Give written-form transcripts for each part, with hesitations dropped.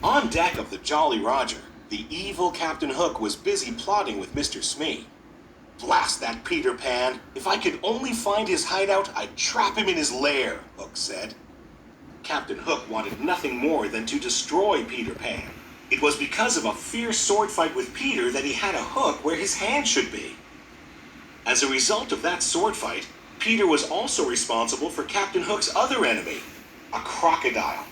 On deck of the Jolly Roger, the evil Captain Hook was busy plotting with Mr. Smee. "Blast that Peter Pan! If I could only find his hideout, I'd trap him in his lair," Hook said. Captain Hook wanted nothing more than to destroy Peter Pan. It was because of a fierce sword fight with Peter that he had a hook where his hand should be. As a result of that sword fight, Peter was also responsible for Captain Hook's other enemy, a crocodile.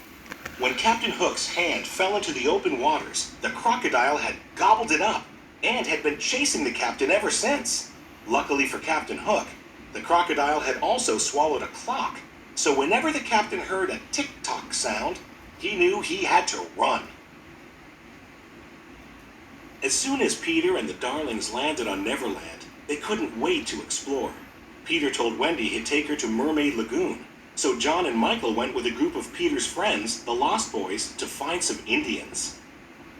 When Captain Hook's hand fell into the open waters, the crocodile had gobbled it up and had been chasing the captain ever since. Luckily for Captain Hook, the crocodile had also swallowed a clock, so whenever the captain heard a tick-tock sound, he knew he had to run. As soon as Peter and the Darlings landed on Neverland, they couldn't wait to explore. Peter told Wendy he'd take her to Mermaid Lagoon, so John and Michael went with a group of Peter's friends, the Lost Boys, to find some Indians.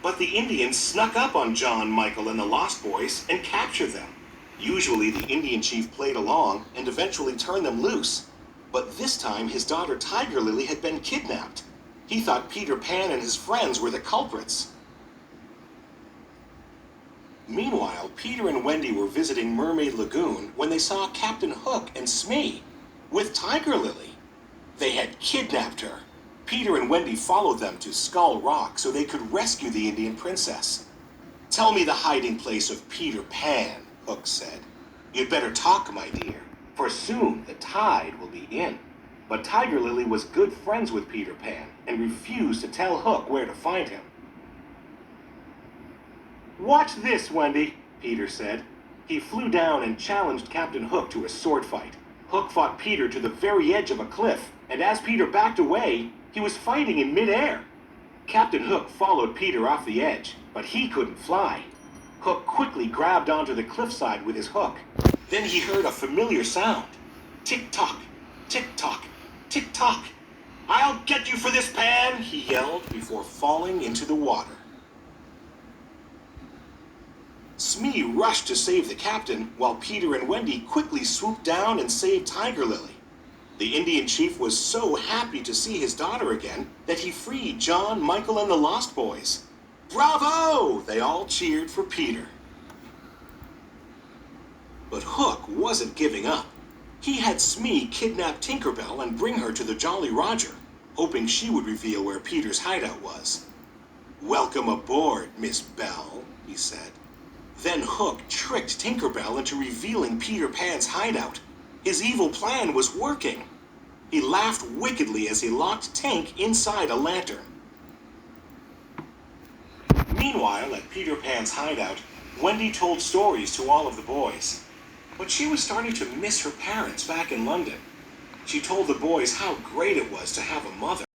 But the Indians snuck up on John, Michael, and the Lost Boys and captured them. Usually the Indian chief played along and eventually turned them loose, but this time his daughter Tiger Lily had been kidnapped. He thought Peter Pan and his friends were the culprits. Meanwhile, Peter and Wendy were visiting Mermaid Lagoon when they saw Captain Hook and Smee with Tiger Lily. They had kidnapped her. Peter and Wendy followed them to Skull Rock so they could rescue the Indian princess. "Tell me the hiding place of Peter Pan," Hook said. "You'd better talk, my dear, for soon the tide will be in." But Tiger Lily was good friends with Peter Pan and refused to tell Hook where to find him. "Watch this, Wendy," Peter said. He flew down and challenged Captain Hook to a sword fight. Hook fought Peter to the very edge of a cliff, and as Peter backed away, he was fighting in midair. Captain Hook followed Peter off the edge, but he couldn't fly. Hook quickly grabbed onto the cliffside with his hook. Then he heard a familiar sound. Tick-tock, tick-tock, tick-tock. "I'll get you for this, Pan!" he yelled before falling into the water. Smee rushed to save the captain, while Peter and Wendy quickly swooped down and saved Tiger Lily. The Indian chief was so happy to see his daughter again that he freed John, Michael, and the Lost Boys. "Bravo!" They all cheered for Peter. But Hook wasn't giving up. He had Smee kidnap Tinker Bell and bring her to the Jolly Roger, hoping she would reveal where Peter's hideout was. "Welcome aboard, Miss Bell," he said. Then Hook tricked Tinker Bell into revealing Peter Pan's hideout. His evil plan was working. He laughed wickedly as he locked Tink inside a lantern. Meanwhile, at Peter Pan's hideout, Wendy told stories to all of the boys. But she was starting to miss her parents back in London. She told the boys how great it was to have a mother.